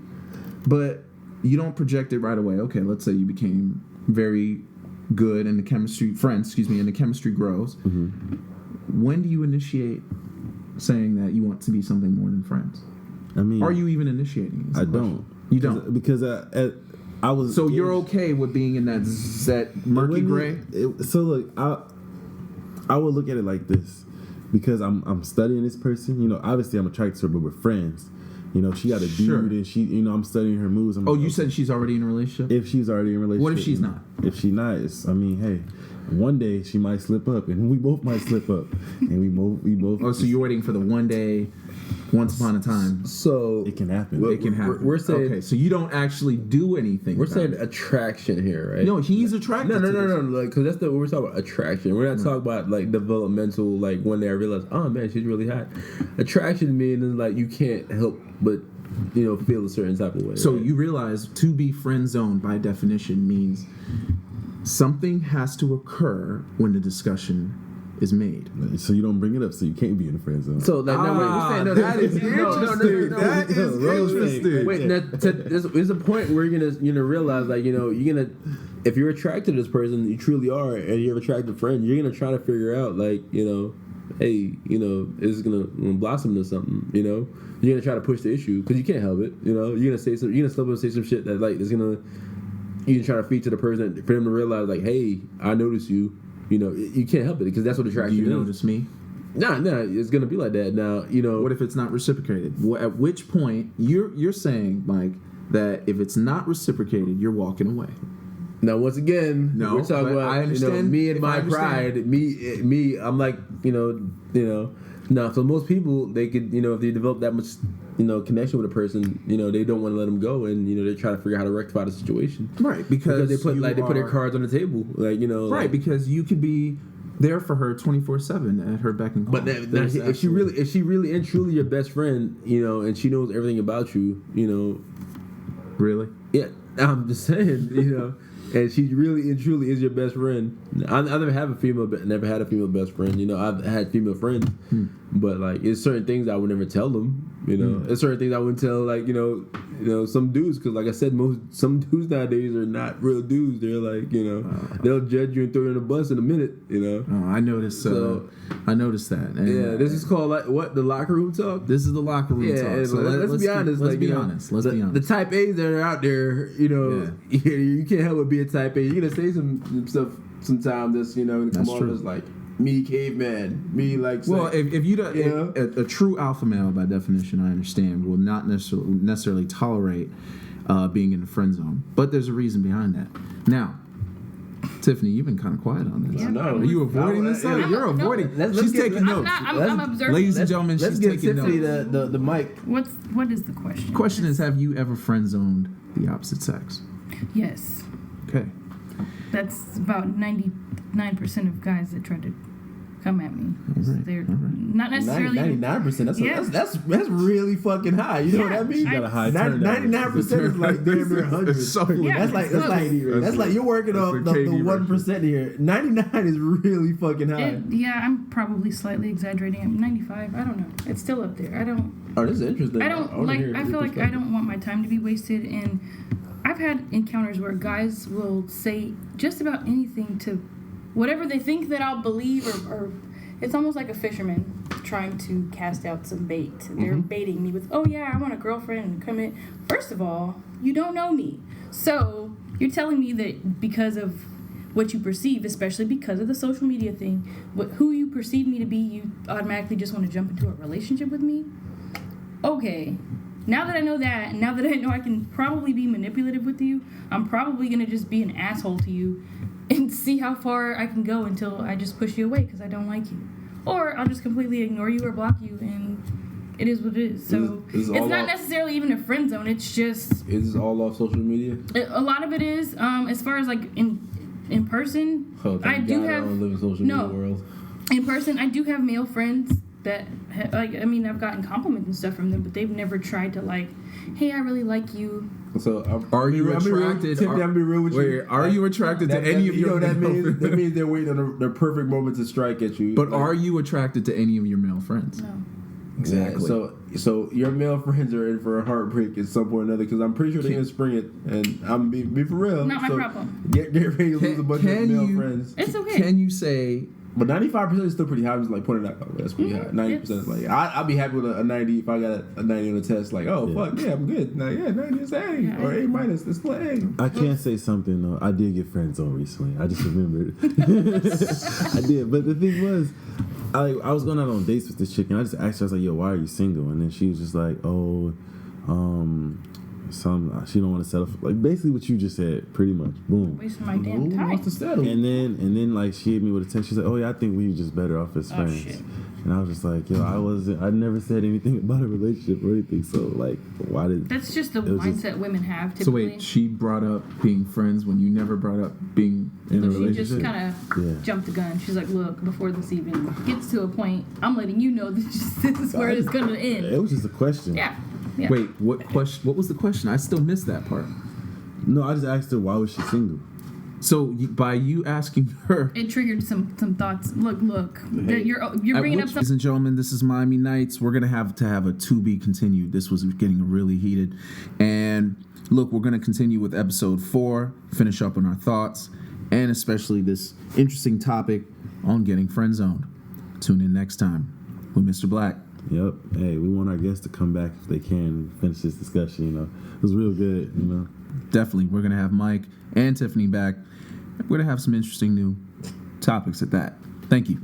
but you don't project it right away. Okay, let's say you became very good and the chemistry grows. Mm-hmm. When do you initiate saying that you want to be something more than friends? I mean, Are you even initiating? I don't. You don't. Because I was. So you're okay with being in that murky gray? So look, I would look at it like this. Because I'm studying this person, obviously I'm attracted to her, but we're friends. She got a Sure. dude, and she, I'm studying her moves. I'm Oh, like, you said she's already in a relationship? if she's already in a relationship. What if she's not? If she's not, hey, one day she might slip up, and we both might slip up, and we both. Oh, so you're waiting for the one day, once upon a time. So it can happen. It can happen. We're saying okay, so you don't actually do anything. we're about saying it. attraction here, right? No, he's attracted. No, to this. like because that's what we're talking about. Attraction. We're not talking about like developmental. Like one day I realized, oh man, she's really hot. Attraction meaning like you can't help but feel a certain type of way. So right? you realize to be friend zoned by definition means something has to occur when the discussion is made. So you don't bring it up, so you can't be in the friend zone. So like no, wait, we're saying no. That is no, interesting. That is interesting. Wait, there's a point where you're gonna realize like you're gonna if you're attracted to this person, you truly are, and you're attracted to friend, you're gonna try to figure out like hey, is gonna blossom into something. You're gonna try to push the issue because you can't help it. You're gonna say some, you're gonna slip up and say some shit that like is gonna you can try to feed to the person for them to realize like, hey, I notice you. You can't help it because that's what attraction Do you is. notice me? Nah, it's gonna be like that. Now, What if it's not reciprocated? At which point you're saying like that if it's not reciprocated, you're walking away. Now, once again, No, we're talking but about I understand- me and if I my pride. Me. I'm like, no. So most people, they could, if they develop that much, connection with a person, they don't want to let them go, and they try to figure out how to rectify the situation. Right, because they put you they put their are- cards on the table, Right, because you could be there for her 24/7 at her beck and call. But if she really and truly your best friend, and she knows everything about you, really. yeah, I'm just saying, and she really and truly is your best friend. I never had a female best friend. I've had female friends, but like it's certain things I would never tell them. It's certain things I wouldn't tell some dudes, because like I said, some dudes nowadays are not real dudes. They're like they'll judge you and throw you in a bus in a minute. Oh, I noticed. I noticed that. And, Yeah, this is called the locker room talk. This is the locker room talk. So let's be honest. Let's be honest. Let's be honest. The type A's that are out there, you can't help but be a type A. You're gonna say some stuff sometimes that's gonna come off as like me caveman, me like. Well, if you don't, a true alpha male by definition, I understand, will not necessarily tolerate being in the friend zone. But there's a reason behind that. Now, Tiffany, you've been kind of quiet on this. Yeah, No. Are you avoiding this? You're avoiding. She's taking notes. I'm observing. Ladies and gentlemen, Let's she's give taking Tiffany notes. the mic. What is the question? The question is, have you ever friend zoned the opposite sex? Yes, Okay. that's about 99% of guys that try to come at me. Alright, They're alright. not necessarily. 99%. Yeah. That's really fucking high. You know what I mean? You got a high turnover. 99% is like damn near 100. Yeah, That's like you're working off the Katie 1% here. 99 is really fucking high. I'm probably slightly exaggerating. I'm 95. I don't know. It's still up there. I don't. Oh, this is interesting. I don't wanna like. hear I your feel like I perspective. don't want my time to be wasted, and I've had encounters where guys will say just about anything to whatever they think that I'll believe, or it's almost like a fisherman trying to cast out some bait. They're baiting me with, "Oh yeah, I want a girlfriend and come in." First of all, you don't know me, so you're telling me that because of what you perceive, especially because of the social media thing, who you perceive me to be, you automatically just want to jump into a relationship with me? Okay, now that I know that, and now that I know I can probably be manipulative with you, I'm probably going to just be an asshole to you and see how far I can go until I just push you away because I don't like you. Or I'll just completely ignore you or block you, and it is what it is. So Is it's all not off- necessarily even a friend zone. It's just Is this all off social media? a lot of it is. As far as like in person, Oh, I thank do God have I don't live in social no. media world. In person, I do have male friends that I've gotten compliments and stuff from them, but they've never tried to like, hey, I really like you. So Are you I'm be real- attracted? Tiffany, I'm be real with you. Wait, are you attracted to any of your that male means friends? that means they're waiting on their perfect moment to strike at you. But are you attracted to any of your male friends? No. Exactly. Yeah, so your male friends are in for a heartbreak at some point or another, because I'm pretty sure they're gonna spring it, and I'm be for real. Not my So problem. Get ready to lose a bunch of male friends. It's okay. Can you say But 95% is still pretty high. I'm just like pointing out, that's pretty high. 90% is like I'll be happy with a 90 if I got a 90 on the test. Like, oh fuck yeah, I'm good. Like, yeah, 90 is A or A minus. It's still A. I can't say something though. I did get friend zone recently. I just remembered. I did, but the thing was, I was going out on dates with this chick, and I just asked her, I was like, "Yo, why are you single?" And then she was just like, "Oh, she don't want to settle for," like basically what you just said, pretty much. Boom. Wasting my damn Who time. wants to settle? And then like she hit me with a text. She's like, "Oh yeah, I think we just better off as friends." shit. And I was just like, "Yo, I never said anything about a relationship or anything. So like, why did?" That's just the It was mindset just- women have so? typically. Wait, she brought up being friends when you never brought up being in a So she relationship. just kind of Yeah. jumped the gun. She's like, look, before this even gets to a point, I'm letting you know that this is where it's going to It end. was just a question. Yeah. Yeah. Wait, what question? What was the question? I still missed that part. No, I just asked her why was she single. So by you asking her, It triggered some thoughts. Look, Hey. you're at bringing up which- some. ladies and gentlemen, this is Miami Nights. We're gonna have to have a to be continued. This was getting really heated, and look, we're gonna continue with episode 4, finish up on our thoughts, and especially this interesting topic on getting friend zoned. Tune in next time with Mr. Black. Yep. Hey, we want our guests to come back if they can and finish this discussion. You know, it was real good. You know. Definitely, we're gonna have Mike and Tiffany back. We're gonna have some interesting new topics at that. Thank you.